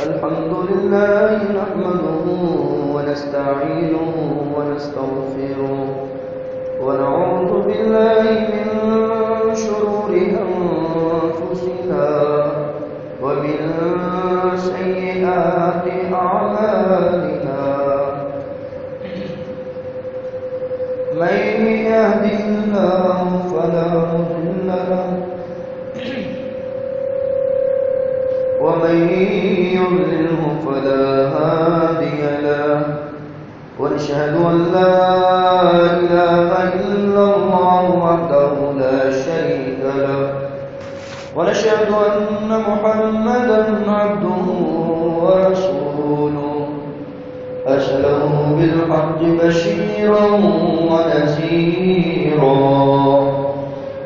الحمد لله نحمده ونستعينه ونستغفره ونعوذ بالله من شرور أنفسنا ومن سيئات أعمالنا من يهده الله فلا مضل له ومن يضلله فلا هادي له ونشهد أن لا إله إلا الله وحده لا شريك له ونشهد أن محمدا عبده ورسوله أرسله بالحق بشيرا ونذيرا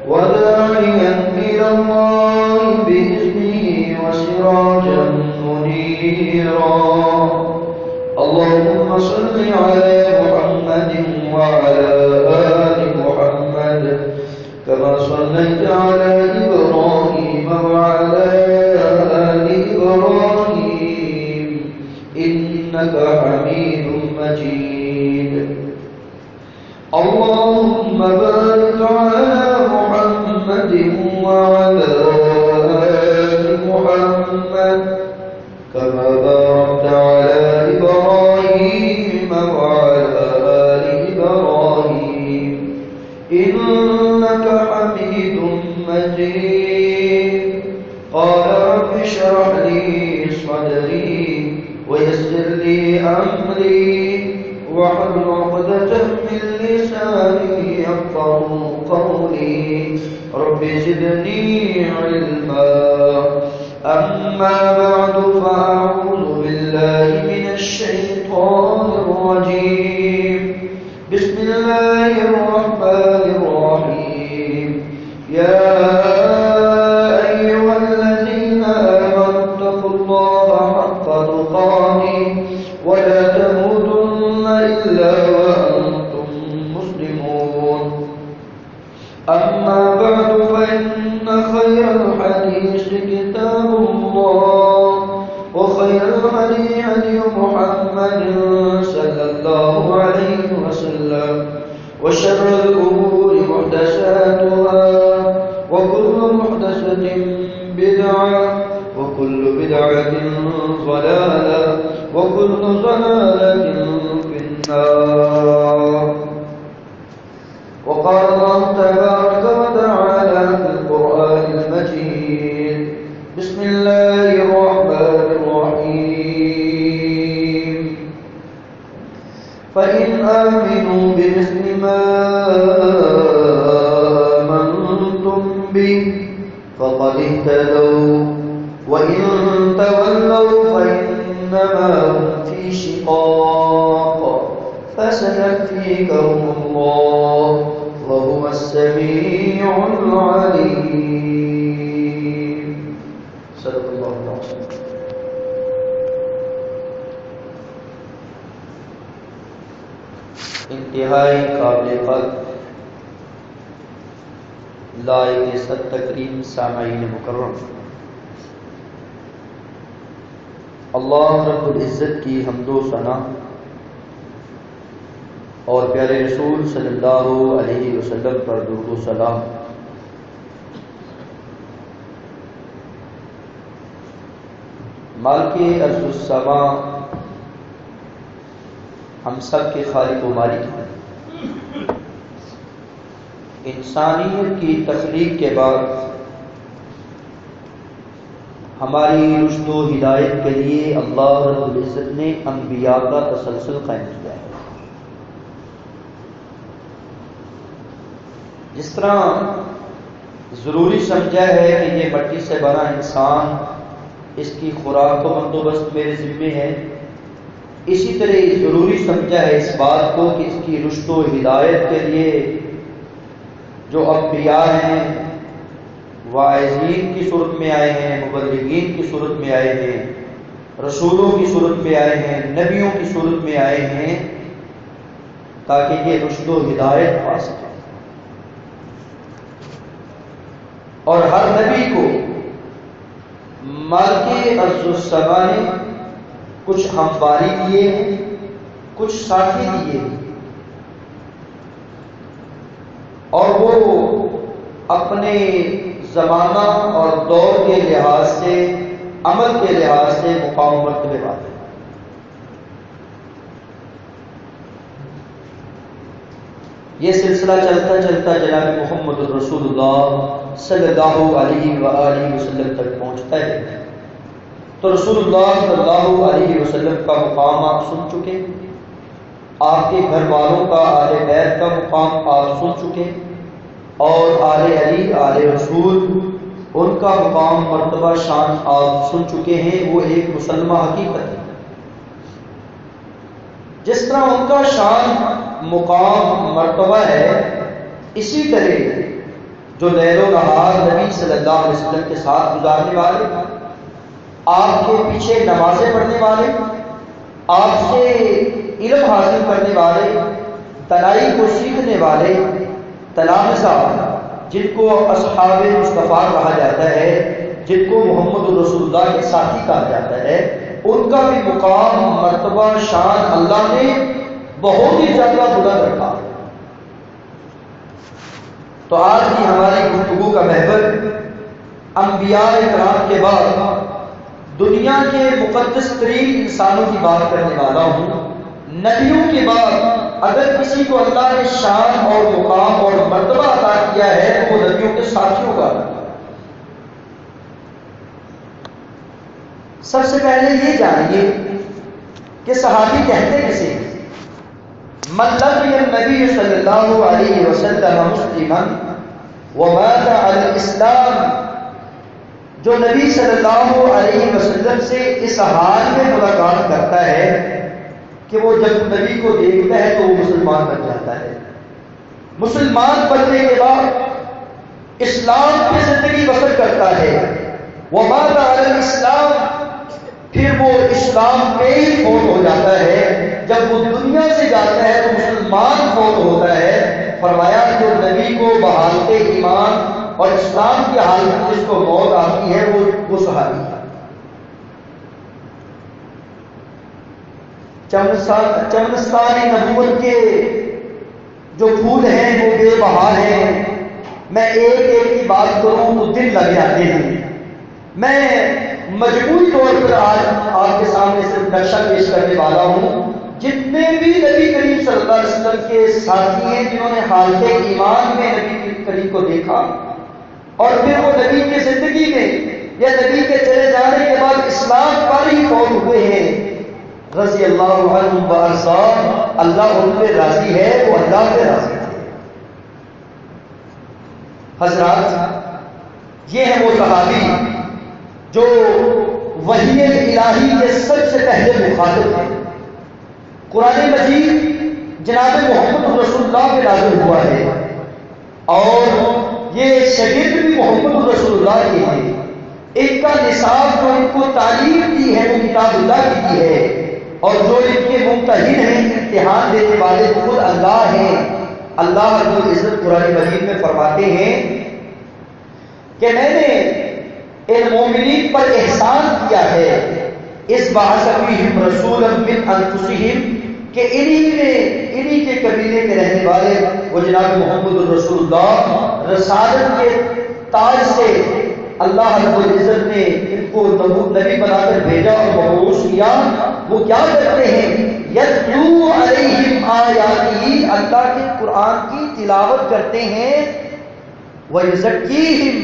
وداعيا إلى الله بإذنه وسراجا منيرا اللهم صل على محمد وعلى آل محمد كما صليت على إبراهيم وعلى آل إبراهيم إنك حميد مجيد اللهم بارك على محمد وعلى آل محمد كما باركت على إبراهيم وعلى آل إبراهيم إنك حميد مجيد قال رب اشرح لي صدري ويسر لي أمري واحلل عقدة من لساني يفقهوا قولي رب زدني علما أما بعد فأعوذ بالله من الشيطان الرجيم بسم الله الرحمن الرحيم يا أيها الذين آمنوا اتقوا الله حق تقاته ولا تموتن إلا وأنتم مسلمون أما بعد فإن خير الحديث كتاب الله وخير الهدي هدي محمد صلى الله عليه وسلم وشر الأمور محدثاتها وكل محدثة بدعة وكل بدعة ضلالة وكل ضلالة في النار وقال الله تبارك وتعالى في القرآن المجيد بسم الله الرحمن الرحيم فإن آمنوا بمثل ما آمنتم به فقد اهتدوا وإن تولوا فإنما هم في شقاق فسيكفيكهم الله وهو السميع العليم صدق الله العظيم انتہائی قابل قدر لائق صد تکریم سامعین مکرم اللہ رب العزت کی حمد و ثنا اور پیارے رسول صلی اللہ علیہ وسلم پر درود و سلام۔ مالک ارض السماء ہم سب کے خالق و مالک ہیں۔ انسانیت کی تخلیق کے بعد ہماری رشد و ہدایت کے لیے اللہ رب العزت نے انبیاء کا تسلسل قائم کیا ہے۔ جس طرح ضروری سمجھا ہے کہ یہ مٹی سے بنا انسان، اس کی خوراک و بندوبست میرے ذمے ہے، اسی طرح ضروری سمجھا ہے اس بات کو کہ اس کی رشد و ہدایت کے لیے جو انبیاء ہیں، واعظین کی صورت میں آئے ہیں، مبلغین کی صورت میں آئے ہیں، رسولوں کی صورت میں آئے ہیں، نبیوں کی صورت میں آئے ہیں، تاکہ یہ رشد و ہدایت پا سکے۔ اور ہر نبی کو مالک ارض السما نے کچھ ہمواری دیے ہیں، کچھ ساتھی دیے ہیں، اور وہ اپنے زمانہ اور دور کے لحاظ سے، عمل کے لحاظ سے مقام و مرتبے والے ہیں۔ یہ سلسلہ چلتا چلتا جناب محمد رسول اللہ صلی اللہ علیہ وآلہ وسلم تک پہنچتا ہے۔ تو رسول اللہ صلی اللہ علیہ وسلم کا مقام آپ سن چکے، آپ کے گھر والوں کا، آل بیت کا مقام آپ سن چکے، اور آل علی، آل رسول، ان کا مقام، مرتبہ، شان آپ سن چکے ہیں۔ وہ ایک مسلمہ حقیقت ہے۔ جس طرح ان کا شان، مقام، مرتبہ ہے، اسی طرح جو لیل و نہار نبی صلی اللہ علیہ وسلم کے ساتھ گزارنے والے، آپ کے پیچھے نمازیں پڑھنے والے، آپ سے علم حاصل کرنے والے، تلائی کو سیکھنے والے، تلامذہ، جن کو اصحاب مصطفیٰ کہا جاتا ہے، جن کو محمد رسول اللہ کے ساتھی کہا جاتا ہے، ان کا بھی مقام، مرتبہ، شان اللہ نے بہت ہی زیادہ بلند رکھا۔ تو آج کی ہماری گفتگو کا محور انبیاء کرام کے بعد دنیا کے مقدس ترین انسانوں کی بات کرنے والا ہوں۔ نبیوں کے بعد اگر کسی کو اللہ نے شان اور مقام اور مرتبہ عطا کیا ہے تو وہ نبیوں کے ساتھیوں کا۔ سب سے پہلے یہ جانیے کہ صحابی کہتے کسے ہیں؟ من لقي النبي صلی اللہ علیہ وسلم مسلما ومات علی الاسلام، جو نبی صلی اللہ علیہ وسلم سے اس حال میں ملاقات کرتا ہے کہ وہ جب نبی کو دیکھتا ہے تو وہ مسلمان بن جاتا ہے، مسلمان بننے کے بعد اسلام کی زندگی بسر کرتا ہے، ومات علی الاسلام، پھر وہ اسلام میں ہی فوت ہو جاتا ہے، جب وہ دنیا سے جاتا ہے تو مسلمان فوت ہوتا ہے۔ فرمایا جو نبی کو بحالت ایمان اور اسلام کی حالت میں جس کو موت آتی ہے وہ صحابی ہے۔ چمنستان نبوت کے جو پھول ہیں وہ بے بہار ہیں، میں ایک ایک کی بات کروں تو دن لگ جاتے ہیں۔ میں مجموعی طور پر آج آپ کے سامنے صرف نقشہ پیش کرنے والا ہوں۔ جتنے بھی نبی کریم صلی اللہ علیہ وسلم کے ساتھی ہیں جنہوں نے حالت ایمان میں نبی کریم کو دیکھا اور پھر وہ نبی کی زندگی میں یا نبی کے چلے جانے کے بعد اسلام پر ہی فوت ہوئے ہیں، رضی اللہ عنہم وارضاہم، اللہ ان پہ راضی ہے، وہ اللہ پہ راضی ہے۔ حضرات، یہ ہے وہ صحابی جو وحی الہی کے سب سے پہلے مخاطب ہیں۔ قرآن مجید جناب محمد رسول اللہ پہ نازل ہوا ہے اور یہ شاگرد بھی محمد رسول اللہ کے ہیں۔ ان کا نصاب جو ان کو تعلیم دی ہے وہ کتاب اللہ کی دی ہے، اور جو ان کے ممتحن ہیں، امتحان دینے والے خود اللہ ہیں۔ اللہ رب العزت قرآن مجید میں فرماتے ہیں کہ میں نے ان مومنین پر احسان کیا ہے، اس بعث فیہم رسولا من انفسہم، کہ انہی کے قبیلے کے رہنے والے وہ جناب محمد رسول اللہ رسالت کے تاج سے اللہ رب العزت نے ان کو نبی بنا کر بھیجا اور مبعوث کیا۔ وہ کیا کرتے ہیں؟ یتلو علیہم آیاتہ، اللہ کے قرآن کی تلاوت کرتے ہیں، ویزکیہم،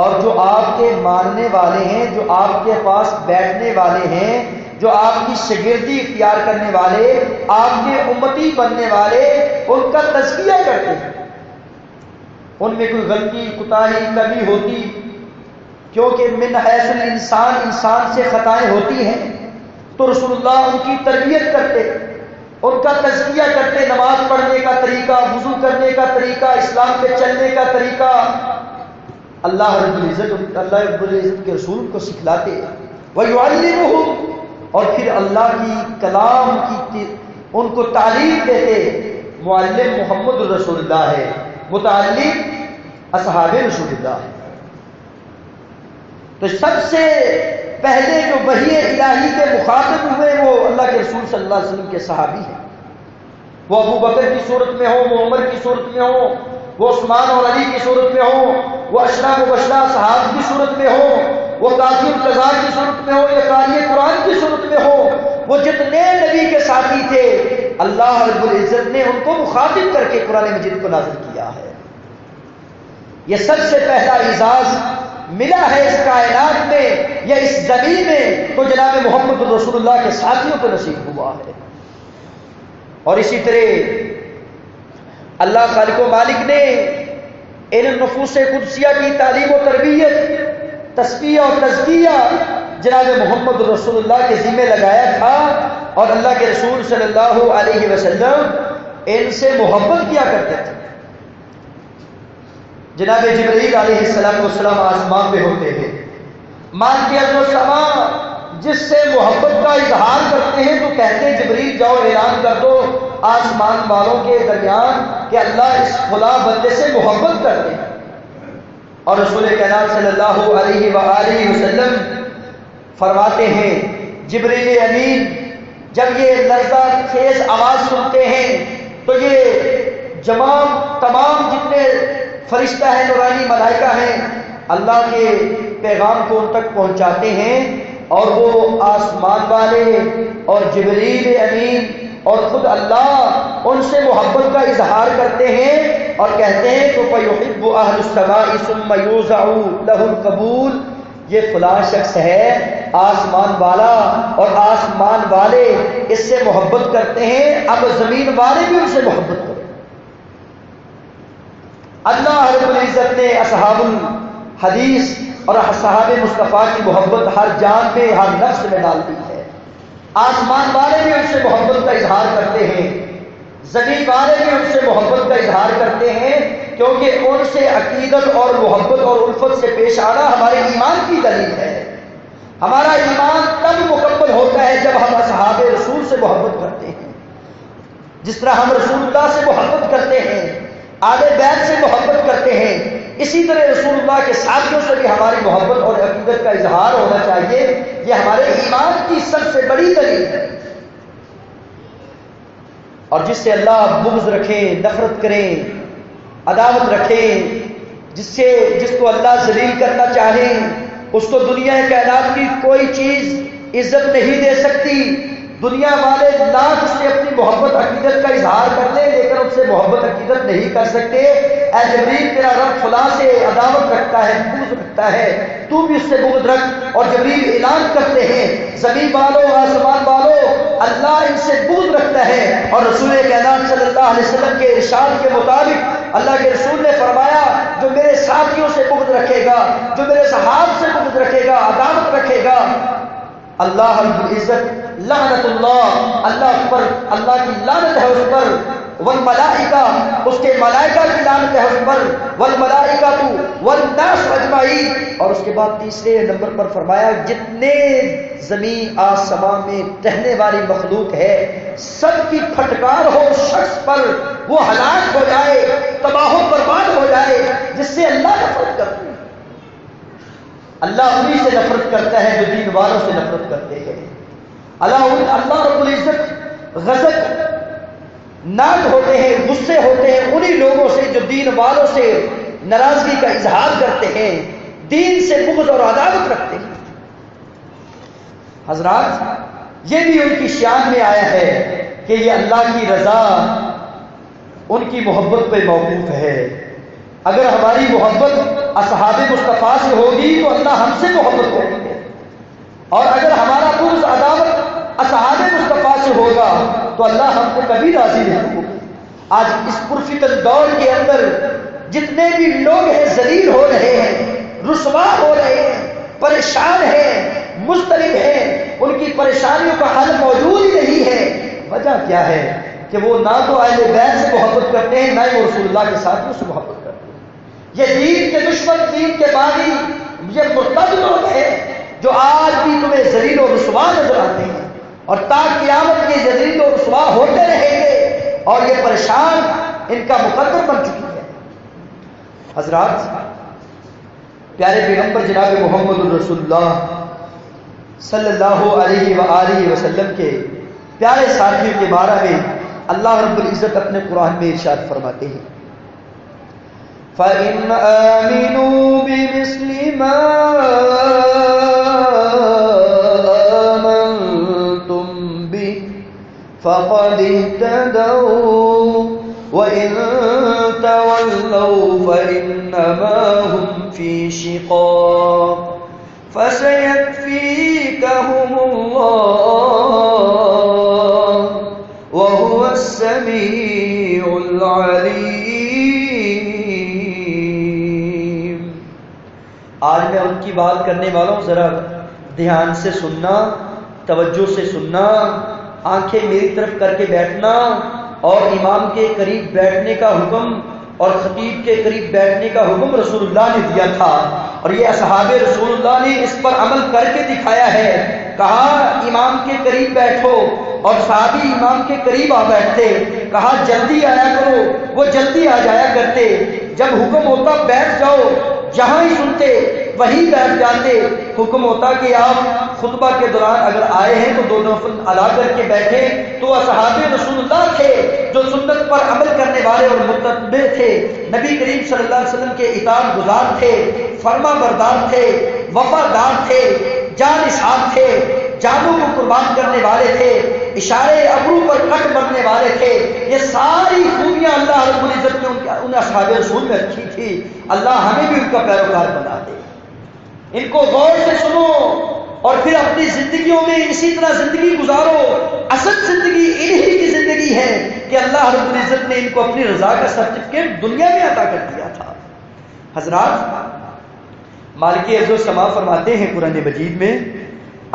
اور جو آپ کے ماننے والے ہیں، جو آپ کے پاس بیٹھنے والے ہیں، جو آپ کی شاگردی اختیار کرنے والے، آپ کے امتی بننے والے، ان کا تزکیہ کرتے ہیں۔ ان میں کوئی غلطی، کوتاہی، کمی ہوتی، کیونکہ من حیث الانسان، انسان سے خطائیں ہوتی ہیں، تو رسول اللہ ان کی تربیت کرتے، ان کا تزکیہ کرتے، نماز پڑھنے کا طریقہ، وضو کرنے کا طریقہ، اسلام پہ چلنے کا طریقہ اللہ رب العزت کے رسول کو سکھلاتے، وَيُعَلِّمُهُمْ، اور پھر اللہ کی کلام کی ان کو تعلیم دیتے۔ معلم محمد رسول اللہ ہے، متعلم اصحاب رسول اللہ ہے۔ تو سب سے پہلے جو وحی الہی کے مخاطب ہوئے وہ اللہ کے رسول صلی اللہ علیہ وسلم کے صحابی ہیں. وہ ابو بکر کی صورت میں ہو، وہ عمر کی صورت میں ہو، وہ عثمان اور علی کی صورت میں ہو، وہ اشرا مبشرہ صحابہ کی صورت میں ہو، وہ قاضی القضاء کی صورت میں ہو یا قاری قرآن کی صورت میں ہو، وہ جتنے نبی کے ساتھی تھے اللہ رب العزت نے ان کو مخاطب کر کے قرآن مجید کو نازل کیا ہے. یہ سب سے پہلا اعزاز ملا ہے اس کائنات میں یا اس زمین میں تو جناب محمد رسول اللہ کے ساتھیوں کو نصیب ہوا ہے. اور اسی طرح اللہ خالق و مالک نے ان نفوس قدسیہ کی تعلیم و تربیت، تزکیہ اور تزکیہ جناب محمد رسول اللہ کے ذمہ لگایا تھا، اور اللہ کے رسول صلی اللہ علیہ وسلم ان سے محبت کیا کرتے تھے. جناب جبرائیل علیہ السلام آسمان پہ ہوتے ہیں، مان کے ارض و سما جس سے محبت کا اظہار کرتے ہیں تو کہتے ہیں جبرائیل جاؤ اعلان کر دو آسمان والوں کے درمیان کہ اللہ اس فلاں بندے سے محبت کرتے ہیں. اور رسول کائنات صلی اللہ علیہ وآلہ وسلم فرماتے ہیں جبرائیل امین جب یہ لرزہ خیز آواز سنتے ہیں تو یہ تمام جتنے فرشتہ ہیں، نورانی ملائکہ ہیں، اللہ کے پیغام کو ان تک پہنچاتے ہیں، اور وہ آسمان والے اور جبرائیل امین اور خود اللہ ان سے محبت کا اظہار کرتے ہیں اور کہتے ہیں تو فَيُحِبُّ أَهْلُ السَّمَاءِ ثُمَّ يُوزَعُ لَهُ الْقَبُولُ، یہ فلاں شخص ہے آسمان والا اور آسمان والے اس سے محبت کرتے ہیں، اب زمین والے بھی ان سے محبت کرتے ہیں. اللہ رب العزت نے اصحاب الحدیث اور صحابہ مصطفیٰ کی محبت ہر جان میں، ہر نفس میں ڈال دی ہے. آسمان والے بھی ان سے محبت کا اظہار کرتے ہیں، زمین والے بھی ان سے محبت کا اظہار کرتے ہیں، کیونکہ ان سے عقیدت اور محبت اور الفت سے پیش آنا ہمارے ایمان کی دلیل ہے. ہمارا ایمان تب مکمل ہوتا ہے جب ہم اصحاب رسول سے محبت کرتے ہیں. جس طرح ہم رسول اللہ سے محبت کرتے ہیں، آل بیت سے محبت کرتے ہیں، اسی طرح رسول اللہ کے ساتھیوں سے بھی ہماری محبت اور عقیدت کا اظہار ہونا چاہیے. یہ ہمارے ایمان کی سب سے بڑی دلیل ہے. اور جس سے اللہ بغض رکھیں، نفرت کریں، عداوت رکھیں، جس کو اللہ ذلیل کرنا چاہیں، اس کو دنیا کائنات کی کوئی چیز عزت نہیں دے سکتی. دنیا والے لاکھ اس سے اپنی محبت عقیدت کا اظہار کر لیں لیکن ان سے محبت عقیدت نہیں کر سکتے. اے جبریل تیرا رب فلاں سے عداوت رکھتا ہے، بغض رکھتا ہے، تو بھی اس سے بغض رکھ. اور جبریل اعلان کرتے ہیں زمین والوں آسمان والوں اللہ ان سے بغض رکھتا ہے. اور رسول کائنات صلی اللہ علیہ وسلم کے ارشاد کے مطابق اللہ کے رسول نے فرمایا جو میرے ساتھیوں سے بغض رکھے گا، جو میرے صحاب سے بغض رکھے گا، عداوت رکھے گا، اللہ رب العزت لعنت اللہ پر، اللہ کی لعنت ہے اس پر، والملائکہ اس کے ملائکہ کی لعنت ہے اس پر، والملائکہ والناس اجمعین. اور اس کے بعد تیسرے نمبر پر فرمایا جتنے زمین آسمان میں رہنے والی مخلوق ہے سب کی پھٹکار ہو اس شخص پر، وہ ہلاک ہو جائے، تباہ و برباد ہو جائے جس سے اللہ نفرت کرتا ہے. اللہ انہی سے نفرت کرتا ہے جو دین والوں سے نفرت کرتے ہیں. اللہ رب العزت غضب ناک ہوتے ہیں، غصے ہوتے ہیں انہی لوگوں سے جو دین والوں سے ناراضگی کا اظہار کرتے ہیں، دین سے بغض اور عداوت رکھتے ہیں. حضرات یہ بھی ان کی شان میں آیا ہے کہ یہ اللہ کی رضا ان کی محبت پہ موقوف ہے. اگر ہماری محبت اصحاب مصطفیٰ سے ہوگی تو اللہ ہم سے محبت کریں گے، اور اگر ہمارا بغض عداوت اصحاب مصطفیٰ سے ہوگا تو اللہ ہم سے کبھی راضی نہیں ہوگا. آج اس پرفتن دور کے اندر جتنے بھی لوگ ہیں ذلیل ہو رہے ہیں، رسوا ہو رہے ہیں، پریشان ہیں، مضطرب ہیں، ان کی پریشانیوں کا حل موجود ہی نہیں ہے. وجہ کیا ہے کہ وہ نہ تو اہل بیت سے محبت کرتے ہیں، نہ ہی وہ رسول اللہ کے ساتھیوں سے محبت کرتے ہیں. یہ دین کے دشمن، دین کے باغی، یہ مرتد لوگ ہیں جو آج بھی تمہیں ذلیل و رسوا نظر آتے ہیں، اور تا قیامت یہ ذلیل و رسوا ہوتے رہیں گے، اور یہ پریشان ان کا مقدر بن چکی ہے. حضرات پیارے پیغمبر جناب محمد الرسول اللہ صلی اللہ علیہ وآلہ وسلم کے پیارے ساتھیوں کے بارے میں اللہ رب العزت اپنے قرآن میں ارشاد فرماتے ہیں فَإِنْ آمِنُوا بِمِثْلِ مَا آمَنْتُمْ بِهِ فَقَدِ اهْتَدَوْا وَإِنْ تَوَلَّوْا فَإِنَّمَا هُمْ فِي شِقَاقٍ فَسَيَكْفِيكَهُمُ اللَّهُ وَهُوَ السَّمِيعُ الْعَلِيمُ۔ آج میں ان کی بات کرنے والوں ذرا دھیان سے سننا، توجہ سے سننا، آنکھیں میری طرف کر کے بیٹھنا، اور امام کے قریب بیٹھنے کا حکم اور خطیب کے قریب بیٹھنے کا حکم رسول اللہ نے دیا تھا، اور یہ اصحاب رسول اللہ نے اس پر عمل کر کے دکھایا ہے۔ کہا امام کے قریب بیٹھو، اور صحابی امام کے قریب آ بیٹھتے، کہا جلدی آیا کرو، وہ جلدی آ جایا کرتے، جب حکم ہوتا بیٹھ جاؤ، جہاں ہی سنتے وہیں بیٹھ جاتے، حکم ہوتا کہ آپ خطبہ کے دوران اگر آئے ہیں تو 2 نفل ادا کر کے بیٹھے، تو اصحاب رسول اللہ تھے جو سنت پر عمل کرنے والے اور متبع تھے، نبی کریم صلی اللہ علیہ وسلم کے اطاعت گزار تھے، فرما بردار تھے، وفادار تھے، جانثار تھے، جانوں کو قربان کرنے والے تھے، اشارے ابرو پر کٹ مرنے والے تھے۔ یہ ساری خوبیاں اللہ رب العزت نے ان اصحاب رسول میں رکھی تھی۔ اللہ ہمیں بھی ان کا پیروکار بنا دے۔ ان کو غور سے سنو اور پھر اپنی زندگیوں میں اسی طرح زندگی گزارو۔ اصل زندگی انہی کی زندگی ہے کہ اللہ رب العزت نے ان کو اپنی رضا کا سرٹیفکیٹ دنیا میں عطا کر دیا تھا۔ حضرات، مالک عز و سما فرماتے ہیں قرآن مجید میں،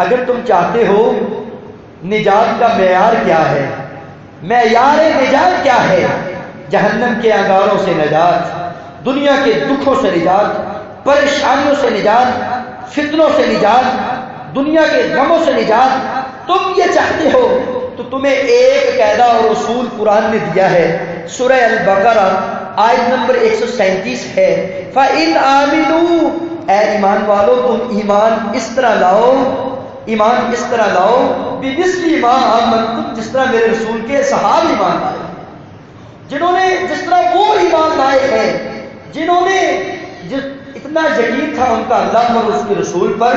اگر تم چاہتے ہو نجات کا معیار کیا ہے، معیار نجات کیا ہے، جہنم کے انگاروں سے نجات، دنیا کے دکھوں سے نجات، پریشانیوں سے نجات، فتنوں سے نجات، دنیا کے غموں سے نجات، تم یہ چاہتے ہو تو تمہیں ایک قاعدہ اور اصول قرآن نے دیا ہے۔ سورہ البقرہ آیت نمبر 137 ہے، فَإِنْ آمِنُوا، اے ایمان والو تم ایمان اس طرح لاؤ، ایمان اس طرح لاؤ، بِمِثْلِ مَا آمَنْتُمْ، جس طرح میرے رسول کے صحابہ ایمان لائے، جنہوں نے جس طرح وہ ایمان لائے ہیں، جنہوں نے اتنا یقین تھا ان کا اللہ اور اس کے رسول پر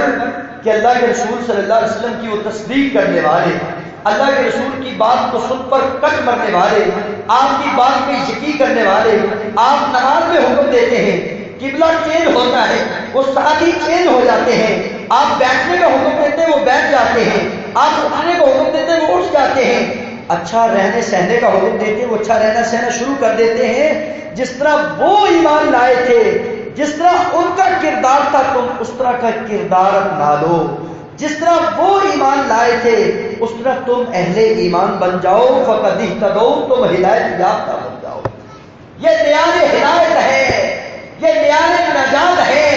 کہ اللہ کے رسول صلی اللہ علیہ وسلم کی وہ تصدیق کرنے والے، اللہ کے رسول کی بات کو سن پر کٹ مرنے والے، آپ کی بات پہ یقین کرنے والے۔ آپ نماز میں حکم دیتے ہیں، قبلہ چینج ہوتا ہے، وہ ساتھی چینج ہو جاتے ہیں، آپ بیٹھنے کا حکم دیتے ہیں وہ بیٹھ جاتے ہیں، آپ اٹھنے کا حکم دیتے ہیں وہ اٹھ جاتے ہیں، اچھا رہنے سہنے کا حکم دیتے ہیں وہ اچھا رہنا سہنا شروع کر دیتے ہیں۔ جس طرح وہ ایمان لائے تھے، جس طرح ان کا کردار تھا، تم اس طرح کا کردار اپنا لو۔ جس طرح وہ ایمان لائے تھے اس طرح تم اہل ایمان بن جاؤ، فقد اہتدوا، تم ہدایت یافتہ بن جاؤ۔ یہ معیار ہدایت ہے، یہ معیار نجات ہے۔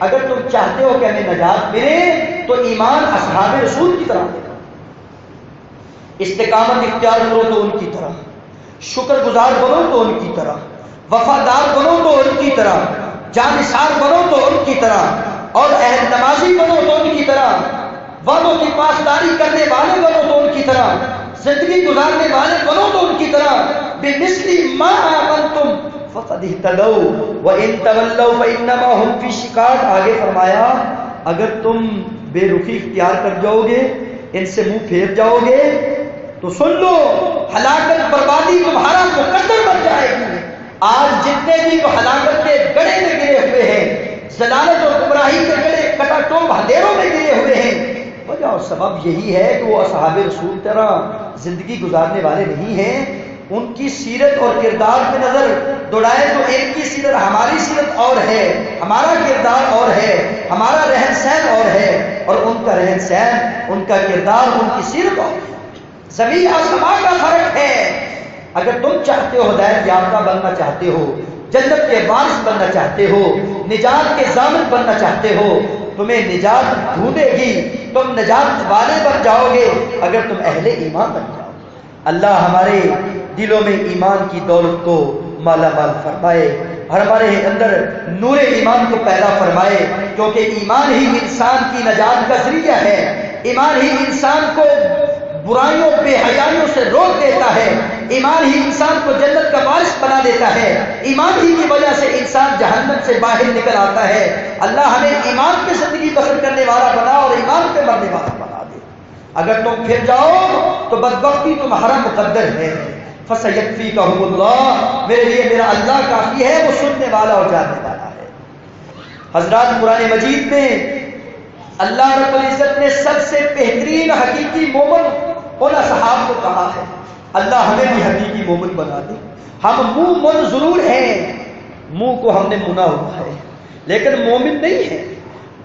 اگر تم چاہتے ہو کہ ہمیں نجات ملے تو ایمان اصحاب رسول کی طرح لے، استقامت اختیار کرو تو ان کی طرح، شکر گزار بنو تو ان کی طرح، وفادار بنو تو ان کی طرح، جانثار بنو تو ان کی طرح، اور عہد نمازی بنو تو ان کی طرح، وعدوں کی پاسداری کرنے والے بنو تو ان کی طرح، زندگی گزارنے والے بنو تو ان کی طرح۔ بِمِثْلِ مَا آمَنْتُمْ فَقَدِ اهْتَدَوْا وَإِن تَوَلَّوْا فَإِنَّمَا هُمْ فِي شِقَاقٍ۔ آگے فرمایا اگر تم بے رخی اختیار کر جاؤ گے، ان سے منہ پھیر جاؤ گے تو سن لو ہلاکت بربادی تمہارا مقدر بن جائے گی۔ آج جتنے بھی وہ ہلاکت کے گڑھے میں گرے ہوئے ہیں، ضلالت اور گمراہی کے گڑھے کٹا ٹوپ اندھیروں میں گرے ہوئے ہیں، وجہ اور سبب یہی ہے کہ وہ اصحاب رسول طرح زندگی گزارنے والے نہیں ہیں۔ ان کی سیرت اور کردار پہ نظر دوڑائے تو ان کی سیرت ہماری سیرت اور ہے، ہمارا کردار اور ہے، ہمارا رہن سہن اور ہے، اور ان کا رہن سہن، ان کا کردار، ان کی سیرت اور ہے۔ زمین آسمان کا فرق ہے۔ اگر تم چاہتے ہو ہدایت یافتہ بننا چاہتے ہو، جنت کے وارث بننا چاہتے ہو، نجات کے ضامن بننا چاہتے ہو، تمہیں نجات ڈھونڈے گی، تم نجات والے بن جاؤ گے اگر تم اہل ایمان بن جاؤ۔ اللہ ہمارے دلوں میں ایمان کی دولت کو مالا مال فرمائے۔ اور ہمارے اندر نور ایمان کو پیدا فرمائے، کیونکہ ایمان ہی انسان کی نجات کا ذریعہ ہے، ایمان ہی انسان کو برائیوں بے حیائیوں سے روک دیتا ہے، ایمان ہی انسان کو جنت کا وارث بنا دیتا ہے، ایمان ہی کی وجہ سے انسان جہنم سے باہر نکل آتا ہے۔ اللہ ہمیں ایمان پہ زندگی بسر کرنے والا بنا اور ایمان پہ مرنے والا بنا دے۔ اگر تم پھر جاؤ تو بدبختی تمہارا مقدر ہے۔ فَسَيَكْفِيكَهُمُ اللَّهُ، میرے لیے میرا اللہ کافی ہے، وہ سننے والا اور جاننے والا ہے۔ حضرات، قرآن مجید میں اللہ رب العزت نے سب سے بہترین حقیقی مومن ان اصحاب کو کہا ہے۔ اللہ ہمیں بھی حقیقی مومن بنا دے۔ ہم مومن ضرور ہیں، منہ کو ہم نے منا ہوا ہے، لیکن مومن نہیں ہے۔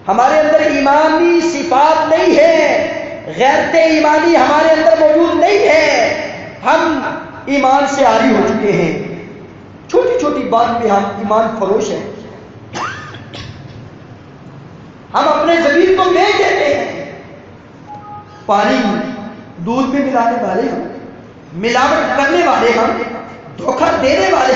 ہمارے اندر ایمانی صفات نہیں ہے، غیرت ایمانی ہمارے اندر موجود نہیں ہے۔ ہم ایمان سے عاری ہو چکے ہیں، چھوٹی چھوٹی بات پہ ہم ایمان فروش ہیں۔ ہم اپنے ضمیر کو بیچ دیتے ہیں، پانی دودھ میں ملانے والے ہم، ملاوٹ کرنے والے ہم، دھوکہ دینے والے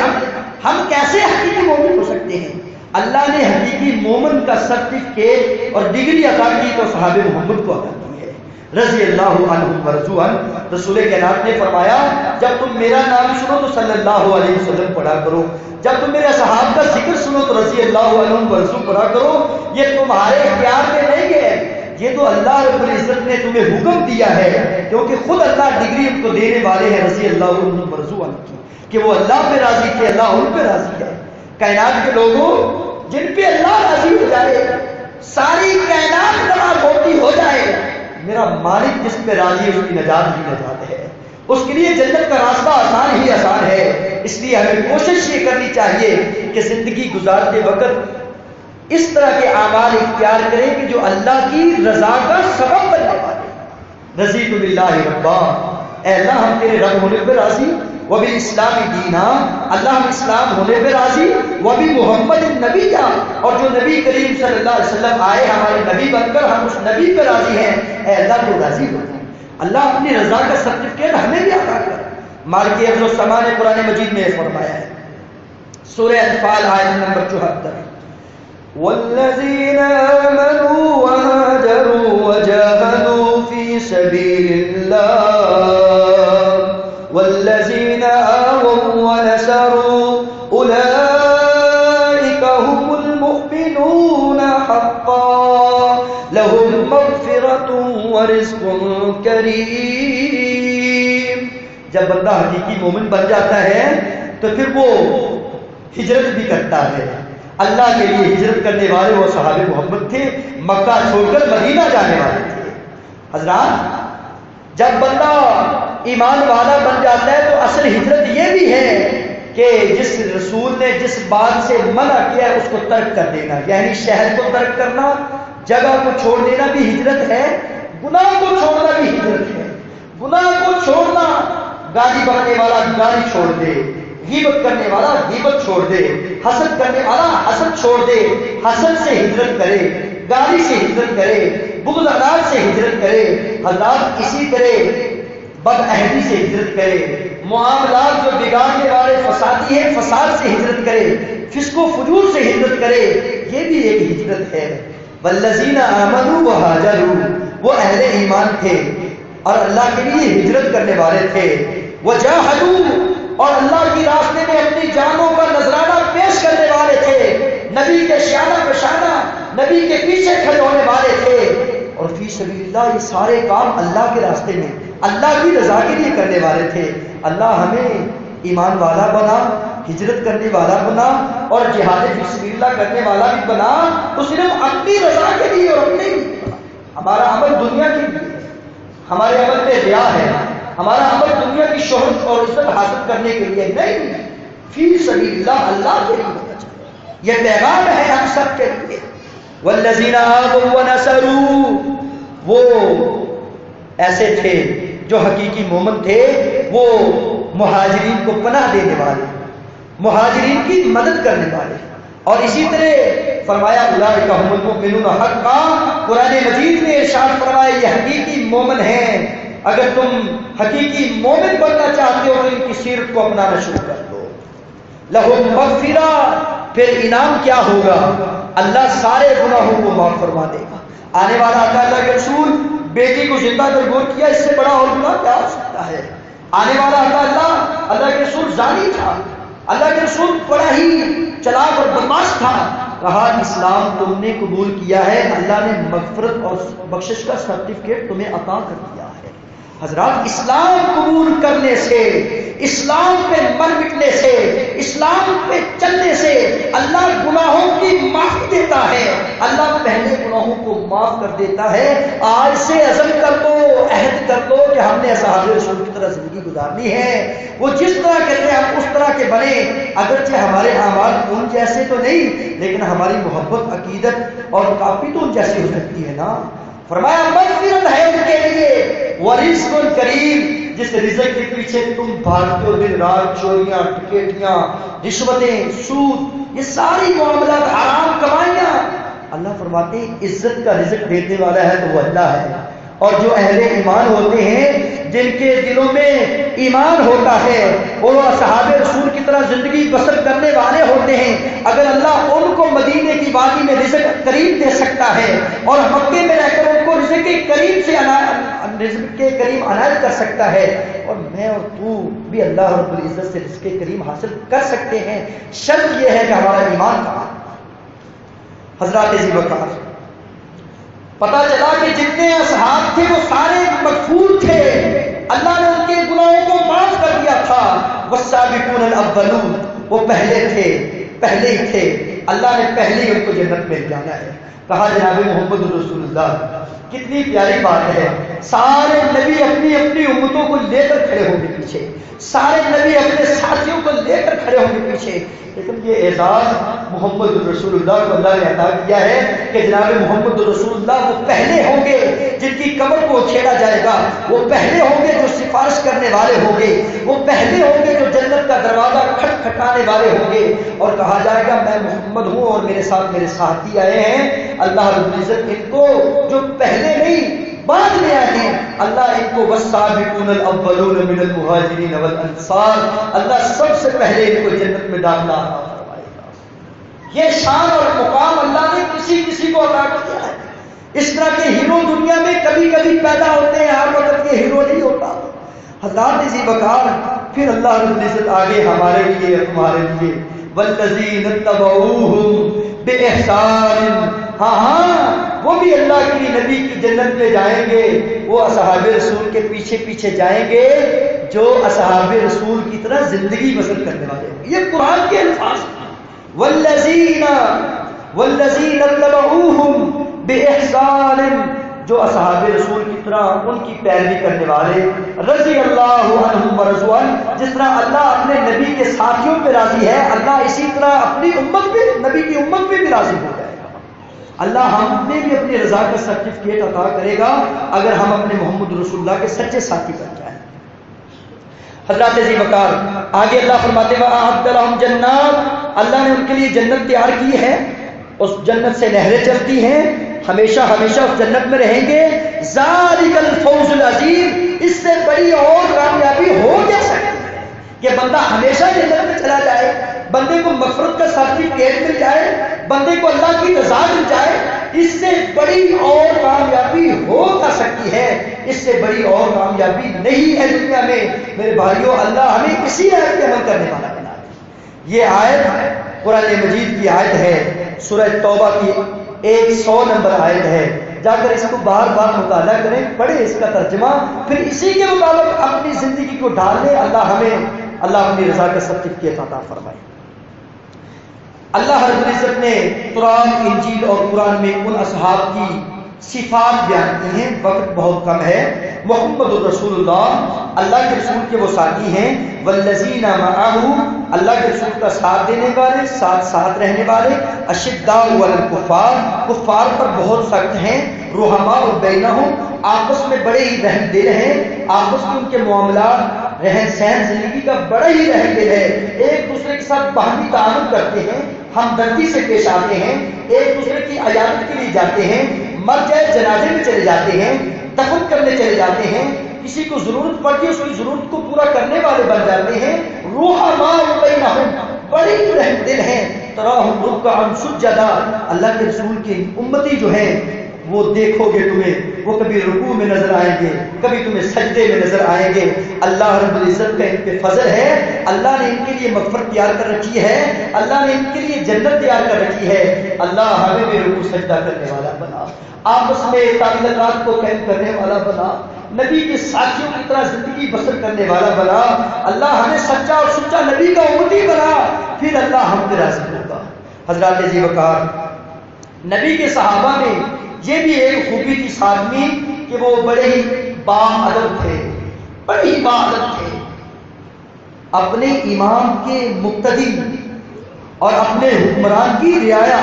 ہم کیسے حقیقی مومن ہو سکتے ہیں؟ اللہ نے حقیقی مومن کا سرٹیفکیٹ اور ڈگری عطا کی تو صحابہ محمد کو عطا کی ہے، رضی اللہ عنہم ورضوا عنہ۔ رسول کائنات نے فرمایا، جب تم میرا نام سنو تو صلی اللہ علیہ وسلم پڑھا کرو، جب تم میرے صحابہ کا ذکر سنو تو رضی اللہ عنہم ورضوا پڑھا کرو۔ یہ تمہارے اختیار میں نہیں ہے، یہ تو اللہ رب العزت نے تمہیں حکم دیا ہے، کیونکہ خود اللہ ڈگری ان کو دینے والے ہیں رضی اللہ عنہم ورضوا عنہ کی، کہ وہ اللہ پہ راضی تھے، اللہ ان پہ راضی ہے۔ کائنات کے لوگوں، جن پہ اللہ راضی ہو جائے، ساری کائنات ناراض ہوتی ہو جائے، میرا مالک جس پہ راضی ہے اس کی نجات ہی نجات ہے، اس کے لیے جنت کا راستہ آسان ہی آسان ہے۔ اس لیے ہمیں کوشش یہ کرنی چاہیے کہ زندگی گزارتے وقت اس طرح کے اعمال اختیار کریں کہ جو اللہ کی رضا کا سبب بننے والے۔ رضیت باللہ ربا، اے اللہ ہم تیرے رب ہونے پہ راضی، وبالاسلام دینا، اللہ ہم اسلام ہونے پہ راضی، وبمحمد النبی، اور جو نبی کریم صلی اللہ علیہ وسلم آئے ہمارے نبی بن کر، ہم اس نبی پہ راضی ہیں۔ اے اللہ کو راضی ہو، اللہ اپنی رضا کا سرٹیفکیٹ ہمیں بھی عطا کر۔ مالک ارض و سما نے قرآن مجید میں فرمایا ہے، سورہ انفال آیت نمبر 74، والذین آمنوا وهاجروا وجاهدوا في سبيل الله والذین آووا ونصروا أولئک هم المؤمنون حقا لهم مغفرة ورزق کریم۔ جب بندہ حقیقی مومن بن جاتا ہے تو پھر وہ ہجرت بھی کرتا ہے۔ اللہ کے لیے ہجرت کرنے والے وہ صحابہ محمد تھے، مکہ چھوڑ کر مدینہ جانے والے تھے۔ حضرات، جب بندہ ایمان والا بن جاتا ہے تو اصل ہجرت یہ بھی ہے کہ جس رسول نے جس بات سے منع کیا ہے اس کو ترک کر دینا، یعنی شہر کو ترک کرنا، جگہ کو چھوڑ دینا بھی ہجرت ہے، گناہ کو چھوڑنا بھی ہجرت ہے۔ گناہ کو چھوڑنا، گاڑی بنانے والا گاڑی چھوڑ دے، غیبت کرنے والا غیبت چھوڑ دے، حسد کرنے والا حسد چھوڑ دے، حسد سے ہجرت کرے، گاڑی سے ہجرت کرے، بغض انات سے ہجرت کرے۔ حضرات، اسی طرح بد عہدی سے ہجرت کرے، معاملات جو بگاڑنے والے فسادی ہیں فساد سے ہجرت کرے، فسق و فجور سے ہجرت کرے، یہ بھی ایک ہجرت ہے۔ والذین آمنوا وہاجروا، وہ اہل ایمان تھے اور اللہ کے لیے ہجرت کرنے والے تھے۔ وجاہدوا، اور اللہ کی راستے میں اپنی جانوں کا نذرانہ پیش کرنے والے تھے، نبی کے شانہ بشانہ نبی کے پیچھے کھڑے ہونے والے تھے۔ اور فی سبیل اللہ، یہ سارے کام اللہ کے راستے میں اللہ کی رضا کے لیے کرنے والے تھے۔ اللہ ہمیں ایمان والا بنا، ہجرت کرنے والا بنا اور جہاد فی سبیل اللہ کرنے والا بھی بنا، تو صرف اپنی رضا کے لیے اور اپنے لیے۔ ہمارا عمل دنیا کے لیے، ہمارے عمل میں ریا ہے، ہمارا عمل دنیا کی شہرت اور عزت حاصل کرنے کے لیے نہیں، فی سبیل اللہ، اللہ کے لیے ہونا چاہیے۔ یہ پیغام ہے ہم سب کے لیے۔ والذین آووا ونصروا، وہ ایسے تھے جو حقیقی مومن تھے، وہ مہاجرین کو پناہ دینے والے، مہاجرین کی مدد کرنے والے۔ اور اسی طرح فرمایا اولئک هم المؤمنون حقا، قرآن مجید میں ارشاد فرمایا یہ حقیقی مومن ہیں۔ اگر تم حقیقی مومن بننا چاہتے ہو تو ان کی سیرت کو اپنانا شروع کر دو۔ لہم مغفرہ، پھر انعام کیا ہوگا؟ اللہ سارے گناہوں کو معاف فرما دے گا۔ آنے والا آتا اللہ کے رسول بیٹی کو زندہ کر گور کیا، اس سے بڑا اور گناہ کیا ہو سکتا ہے؟ آنے والا آتا اللہ کے رسول زانی تھا، اللہ کے رسول بڑا ہی چلاک اور بدماش تھا، کہا اسلام تم نے قبول کیا ہے، اللہ نے مغفرت اور بخشش کا سرٹیفکیٹ تمہیں عطا کر دیا ہے۔ حضرات، اسلام قبول کرنے سے، اسلام پہ مر مٹنے سے، اسلام پہ چلنے سے اللہ گناہوں کی معافی دیتا ہے، اللہ پہلے گناہوں کو معاف کر دیتا ہے۔ آج سے عزم کر لو، عہد کر لو کہ ہم نے اصحاب رسول کی طرح زندگی گزارنی ہے، وہ جس طرح کہتے ہیں ہم اس طرح کے بنے، اگرچہ ہمارے اعمال ان جیسے تو نہیں، لیکن ہماری محبت، عقیدت اور کافی تو ان جیسی ہو سکتی ہے نا۔ فرمایا مغفرت ہے ان کے لیے، ورزق کریم، جس رزق کے پیچھے تم بھاگتے ہو دن رات، چوریاں، ٹکیٹیاں، رشوتیں، سود، یہ ساری معاملات، حرام کمائیاں، اللہ فرماتے ہیں عزت کا رزق دینے والا ہے تو وہ اللہ ہے۔ اور جو اہل ایمان ہوتے ہیں، جن کے دلوں میں ایمان ہوتا ہے اور وہ اصحاب رسول کی طرح زندگی بسر کرنے والے ہوتے ہیں، اگر اللہ ان کو مدینے کی وادی میں رزق کریم دے سکتا ہے اور مکے میں رہ کر ان کو رزق کریم سے رزق کریم عنایت کر سکتا ہے، اور میں اور تو بھی اللہ رب العزت سے رزق کریم حاصل کر سکتے ہیں، شرط یہ ہے کہ ہمارا ایمان کا۔ حضرات عزیز وقار، پتہ چلا کہ جتنے اصحاب تھے وہ سارے مغفور تھے، اللہ نے ان کے گناہوں کو معاف کر دیا تھا۔ والسابقون الاولون، وہ پہلے تھے، پہلے ہی تھے، اللہ نے پہلے ہی ان کو جنت میں جانا ہے۔ کہا جناب محمد رسول اللہ، کتنی پیاری بات ہے، سارے نبی اپنی اپنی امتوں کو لے کر کھڑے ہوں گے پیچھے، سارے نبی اپنے ساتھیوں کو لے کر کھڑے ہوں گے پیچھے، لیکن یہ اعزاز محمد رسول اللہ کو اللہ نے عطا کیا ہے کہ جناب محمد رسول اللہ وہ پہلے ہوں گے جن کی کمر کو چھیڑا جائے گا، وہ پہلے ہوں گے جو سفارش کرنے والے ہوں گے، وہ پہلے ہوں گے جو جنت کا دروازہ کھٹکھٹانے والے ہوں گے، اور کہا جائے گا میں محمد ہوں اور میرے ساتھ میرے ساتھی آئے ہیں۔ اللہ رب العزت ان کو جو پہلے نہیں بعد میں آئے ہیں، اللہ ان کو والسابقون الاولون من المہاجرین والانصار، اللہ سب سے پہلے ان کو جنت میں داخلہ عطا فرمائے گا۔ یہ شان اور مقام اللہ نے کسی کسی کو عطا کیا ہے۔ اس طرح کے ہیرو دنیا میں کبھی کبھی پیدا ہوتے ہیں، ہر وقت یہ ہیرو نہیں ہوتا۔ حضرات عزیز وقار، پھر اللہ رب العزت آگے ہمارے لیے اور تمہارے لیے والذین اتبعوہم بإحسان، ہاں وہ بھی اللہ کی نبی کی جنت میں جائیں گے، وہ اصحاب رسول کے پیچھے پیچھے جائیں گے جو اصحاب رسول کی طرح زندگی بسر کرنے والے ہیں۔ یہ قرآن کے الفاظ ہیں، والذین اتبعوہم بإحسان، جو اصحاب رسول کی طرح ان کی پیروی کرنے والے، رضی اللہ عنہم ورضوا عنہ، جس طرح اللہ اپنے نبی کے ساتھیوں پہ راضی ہے، اللہ اسی طرح اپنی امت پہ، نبی کی امت پہ بھی راضی ہو جائے گا۔ اللہ ہمیں بھی اپنی رضا کا سرٹیفکیٹ عطا کرے گا اگر ہم اپنے محمد رسول اللہ کے سچے ساتھی بن جائیں۔ حضرات عزیز وقار، آگے اللہ فرماتے ہیں وَأَعَدَّ لَهُمْ جَنَّاتٍ، اللہ نے ان کے لیے جنت تیار کی ہے، اس جنت سے نہریں چلتی ہیں، ہمیشہ ہمیشہ اس جنت میں رہیں گے۔ ذَلِكَ الْفَوْزُ الْعَظِيمُ، اس سے بڑی اور کامیابی ہو کیا سکتی ہے کہ بندہ ہمیشہ جنت میں چلا جائے، بندے کو مغفرت کا سرٹیفکیٹ مل جائے، بندے کو اللہ کی رضا مل جائے، اس سے بڑی اور کامیابی ہو کیا سکتی ہے؟ اس سے بڑی اور کامیابی نہیں ہے دنیا میں۔ میرے بھائیوں، اللہ ہمیں اسی آیت پہ عمل کرنے والا بنا دے۔ یہ آیت قرآن مجید کی آیت ہے، سورہ توبہ کی 100 نمبر آیت ہے، جا کر اس کو بار بار مطالعہ کریں، پڑھیں اس کا ترجمہ، پھر اسی کے مطابق اپنی زندگی کو ڈال دیں۔ اللہ اپنی رضا کا سرٹیفکیٹ عطا فرمائے۔ اللہ رب العزت نے قرآن، انجیل اور قرآن میں ان اصحاب کی صفات بیان کی ہیں، وقت بہت کم ہے۔ محمد الرسول اللہ، اللہ کے رسول کے وہ ساتھی ہیں، والذین معہ، اللہ کے رسول کا ساتھ دینے والے، ساتھ رہنے والے، اشداء علی الکفار، کفار پر بہت سخت ہیں، رحماء بینہم، آپس میں بڑے ہی رحم دل ہیں، آپس میں ان کے معاملات، رہن سہن، زندگی کا بڑا ہی رحم دل ہے، ایک دوسرے کے ساتھ باہمی تعاون کرتے ہیں، ہمدردی سے پیش آتے ہیں، ایک دوسرے کی عیادت کے لیے جاتے ہیں، مر جائے جنازے میں چلے جاتے ہیں، دفن کرنے چلے جاتے ہیں، کسی کو ضرورت پڑتی ہے اس کی ضرورت کو پورا کرنے والے بن جاتے ہیں، رحماء بینہم، بڑی رحم دل ہیں۔ تراہم رکعا سجدا، اللہ کے رسول کے امتی جو ہیں وہ دیکھو گے تمہیں وہ کبھی رکوع میں نظر آئیں گے، کبھی تمہیں سجدے میں نظر آئیں گے۔ اللہ رب العزت کا ان پہ فضل ہے، اللہ نے ان کے لیے مغفرت تیار کر رکھی ہے، اللہ نے ان کے لیے جنت تیار کر رکھی ہے۔ اللہ ہمیں بھی رکوع سجدہ کرنے والا بنا، آپس میں تعلقات کو قائم کرنے والا بنا، نبی کے ساتھیوں کی طرح زندگی بسر کرنے والا بنا۔ اللہ ہمیں سچا اور سچا نبی کا امتی بنا، پھر اللہ ہم پہ راضی ہوگا۔ حضرات عزیز وقار، نبی کے صحابہ میں یہ بھی ایک خوبی تھی ساتویں کہ وہ بڑے ہی باادب تھے، بڑے ہی باادب تھے، اپنے امام کے مقتدی اور اپنے حکمران کی رعایا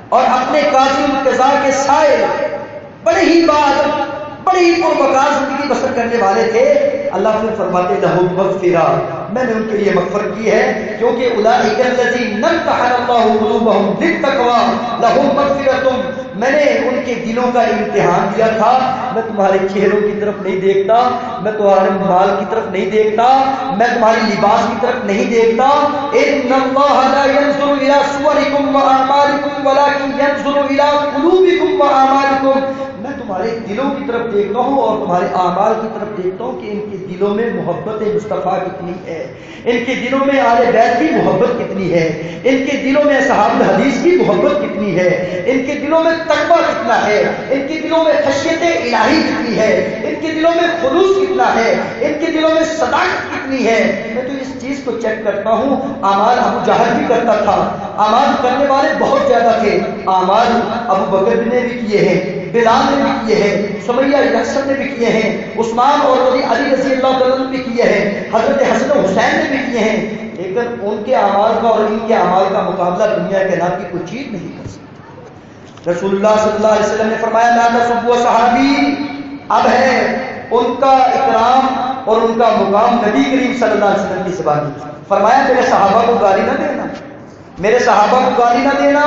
اور اپنے قاضی القضاء کے سائے، بڑے ہی باادب، بڑے ہی پروقار زندگی بسر کرنے والے تھے۔ اللہ پھر فرماتے لہم مغفرہ، میں نے ان کے لیے مغفرت کی ہے، کیونکہ اولئک الذین امتحن اللہ قلوبہم للتقوی لہم مغفرۃ، میں نے ان کے دلوں کا امتحان دیا تھا۔ میں تمہارے چہروں کی طرف نہیں دیکھتا، میں تمہارے مال کی طرف نہیں دیکھتا، میں تمہاری لباس کی طرف نہیں دیکھتا۔ ان اللہ لا ينظر الى صورکم واعمالکم ولکن ينظر الى قلوبکم واعمالکم، میں تمہارے دلوں کی طرف دیکھتا ہوں اور تمہارے اعمال کی طرف دیکھتا ہوں کہ ان کے دلوں میں محبت مصطفیٰ کتنی ہے، ان کے دلوں میں آل بیت کی محبت کتنی ہے، ان کے دلوں میں اصحاب الحدیث کی محبت کتنی ہے، ان کے دلوں میں تقویٰ کتنا ہے، ان کے دلوں میں خشیت الہی کتنی ہے، ان کے دلوں میں خلوص کتنا ہے، ان کے دلوں میں صداقت کتنی ہے۔ میں تو اس چیز کو چیک کرتا ہوں۔ اعمال ابو جہل بھی کرتا تھا، اعمال کرنے والے بہت زیادہ تھے، اعمال ابو بکر نے بھی کیے ہیں، بلال نے بھی کیے ہیں، سمیہ یسر نے بھی کیے ہیں، عثمان اور علی رضی اللہ عنہ نے بھی کیے ہیں، حضرت حسن و حسین نے بھی کیے ہیں، لیکن ان کے اعمال کا اور ان کے اعمال کا مقابلہ دنیا کے نام کی کوئی چیز نہیں کر سکتی۔ رسول اللہ صلی اللہ علیہ وسلم نے فرمایا لا تسبوا صحابی، اب ہے ان کا اکرام اور ان کا مقام نبی کریم صلی اللہ علیہ وسلم کی زبانی۔ فرمایا میرے صحابہ کو گالی نہ دینا، میرے صحابہ کو گالی نہ دینا،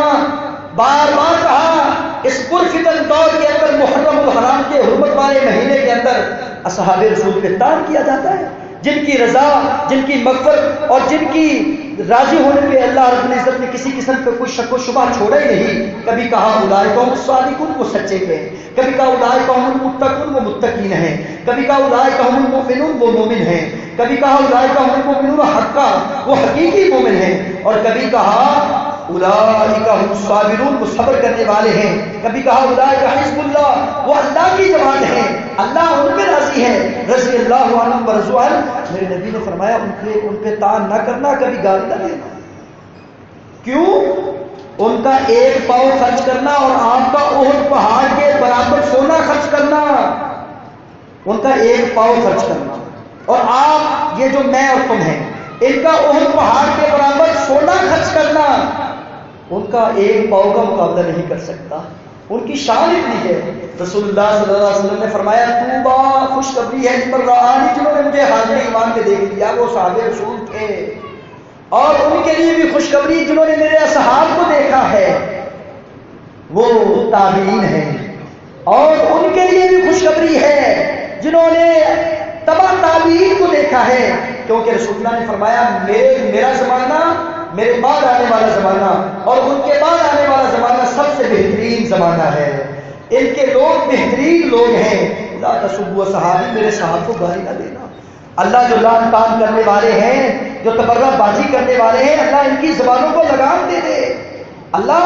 بار بار کہا۔ اس پرفتن دور کے اندر محرم الحرام کے حرمت والے مہینے کے اندر اصحاب رسول پہ تان کیا جاتا ہے، جن کی رضا، جن کی مغفرت اور جن کی راضی ہونے پہ اللہ رب العزت نے کسی قسم پہ کوئی شک و شبہ چھوڑا ہی نہیں۔ کبھی کہا اولئک هم الصادقون، وہ سچے ہیں، کبھی کہا اولئک هم المتقون، وہ متقین ہیں، کبھی کہا اولئک هم المؤمنون، وہ مومن ہیں، کبھی کہا اولئک هم المؤمنون حقا، وہ حقیقی مومن ہیں، اور کبھی کہا اولئک هم الصابرون، وہ صبر کرنے والے ہیں، کبھی کہا اولئک حزب اللہ، وہ اللہ کی جماعت ہیں، اللہ ان پہ راضی ہے، رضی اللہ عنہم ورضوا عنہ۔ میرے نبی نے فرمایا ان پہ تان نہ کرنا، کبھی گالی نہ دینا۔ کیوں؟ ان کا ایک پاؤں خرچ کرنا اور آپ کا احد پہاڑ کے برابر سونا خرچ کرنا، ان کا ایک پاؤں خرچ کرنا، اور آپ یہ جو میں اور تم ہیں ان کا احد پہاڑ کے برابر سونا خرچ کرنا، ان کا ایک پاؤں کا مقابلہ نہیں کر سکتا۔ ان کی شان اتنی ہے۔ رسول اللہ صلی اللہ علیہ وسلم نے فرمایا طوبیٰ، خوشخبری ہے پر رآنی، جنہوں نے مجھے حاضر ایمان کے دیکھ لیا، وہ صحابہ رسول تھے، اور ان کے لیے بھی خوشخبری جنہوں نے میرے اصحاب کو دیکھا ہے، وہ تابعین ہیں، اور ان کے لیے بھی خوشخبری ہے جنہوں نے تبع تابعین کو دیکھا ہے، کیونکہ رسول اللہ نے فرمایا میرا زمانہ، میرے بعد آنے والا زمانہ اور ان کے بعد آنے والا زمانہ سب سے بہترین زمانہ ہے، ان کے لوگ بہترین لوگ ہیں۔ لا تسبوا صحابی، میرے صحابہ کو گالی نہ دینا۔ اللہ جو لعن طعن کرنے والے ہیں، جو تبرہ بازی کرنے والے ہیں، اللہ ان کی زبانوں کو لگام دے دے۔ اللہ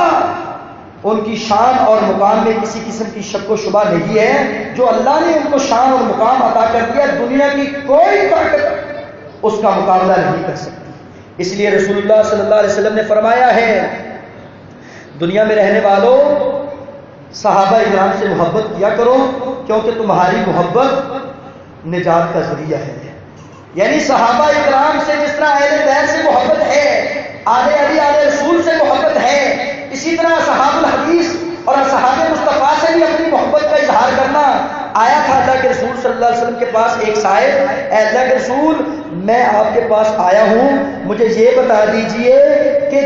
ان کی شان اور مقام میں کسی قسم کی شک و شبہ نہیں ہے، جو اللہ نے ان کو شان اور مقام عطا کر دیا، دنیا کی کوئی طاقت اس کا مقابلہ نہیں کر سکتی۔ اس لیے رسول اللہ صلی اللہ علیہ وسلم نے فرمایا ہے دنیا میں رہنے والوں صحابہ اکرام سے محبت کیا کرو، کیونکہ تمہاری محبت نجات کا ذریعہ ہے۔ یعنی صحابہ اکرام سے جس طرح اہل بیت سے محبت ہے، آل علی آل رسول سے محبت ہے، اسی طرح اصحاب الحدیث اور اصحاب مصطفیٰ سے بھی اپنی محبت کا اظہار کرنا۔ آیا تھا اللہ کے رسول صلی اللہ علیہ وسلم کے پاس ایک سائل، اے اللہ کے رسول میں آپ کے پاس آیا ہوں، مجھے یہ بتا دیجئے کہ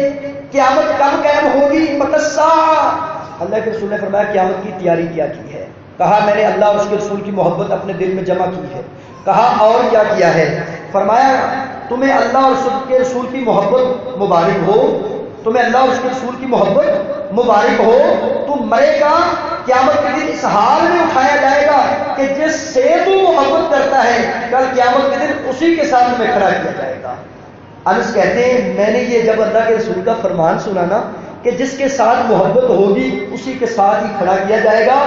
قیامت کب قائم ہوگی، متی الساعہ۔ اللہ کے رسول نے فرمایا قیامت کی تیاری کیا کی ہے؟ کہا میں نے اللہ اور اس کے رسول کی محبت اپنے دل میں جمع کی ہے۔ کہا اور کیا کیا ہے؟ فرمایا تمہیں اللہ اور اس کے رسول کی محبت مبارک ہو، تمہیں اللہ اور اس کے رسول کی محبت مبارک ہو، تم مرے گا، قیامت کے دن اس حال میں اٹھایا جائے گا کہ جس سے تو محبت کرتا ہے کل قیامت کے دن اسی کے ساتھ میں کھڑا کیا جائے گا۔ انس کہتے ہیں میں نے یہ جب اللہ کے رسول کا فرمان سنا نا کہ جس کے ساتھ محبت ہوگی اسی کے ساتھ ہی کھڑا کیا جائے گا،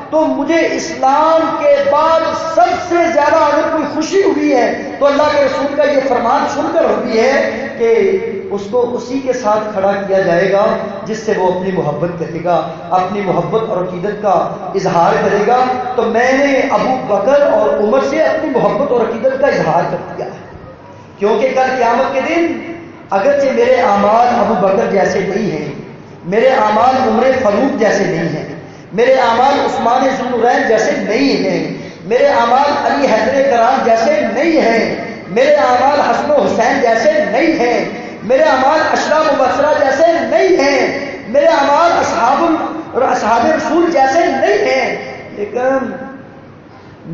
تو مجھے اسلام کے بعد سب سے زیادہ اگر کوئی خوشی ہوئی ہے تو اللہ کے رسول کا یہ فرمان سن کر ہوئی ہے کہ اس کو اسی کے ساتھ کھڑا کیا جائے گا جس سے وہ اپنی محبت کرے گا، اپنی محبت اور عقیدت کا اظہار کرے گا۔ تو میں نے ابو بکر اور عمر سے اپنی محبت اور عقیدت کا اظہار کر دیا ہے، کیونکہ کل قیامت کے دن اگرچہ میرے اعمال ابو بکر جیسے نہیں ہیں، میرے اعمال عمر فاروق جیسے نہیں ہیں، میرے اعمال عثمان ذو النورین جیسے نہیں ہیں، میرے اعمال علی حیدر کرام جیسے نہیں ہیں، میرے اعمال حسن و حسین جیسے نہیں ہیں، میرے اعمال اشرا مبشرہ جیسے نہیں ہیں، میرے اعمال اصحاب رسول جیسے نہیں ہیں، لیکن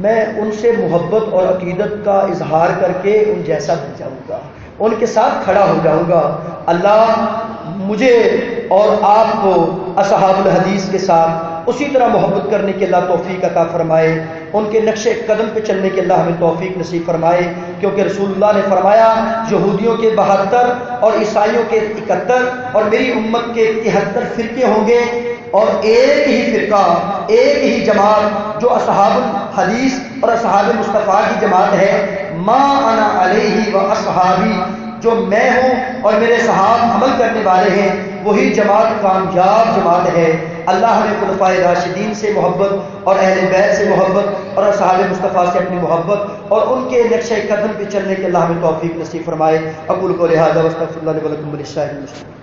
میں ان سے محبت اور عقیدت کا اظہار کر کے ان جیسا بن جاؤں گا، ان کے ساتھ کھڑا ہو جاؤں گا۔ اللہ مجھے اور آپ کو اصحاب الحدیث کے ساتھ اسی طرح محبت کرنے کے اللہ توفیق عطا فرمائے، ان کے نقش قدم پہ چلنے کے اللہ ہمیں توفیق نصیب فرمائے، کیونکہ رسول اللہ نے فرمایا یہودیوں کے 72 اور عیسائیوں کے 71 اور میری امت کے 73 فرقے ہوں گے، اور ایک ہی فرقہ، ایک ہی جماعت جو اصحاب الحدیث اور اصحاب مصطفیٰ کی جماعت ہے، ما انا علیہ و اصحابی، جو میں ہوں اور میرے صحاب عمل کرنے والے ہیں وہی جماعت کامیاب جماعت ہے۔ اللہ ہمیں خلفائے راشدین سے محبت اور اہل بیت سے محبت اور اصحاب مصطفیٰ سے اپنی محبت اور ان کے نقش قدم پہ چلنے کے اللہ ہمیں توفیق نصیب فرمائے۔ اقول قولی ھذا واستغفر اللہ لی ولکم وللسائر المسلمین۔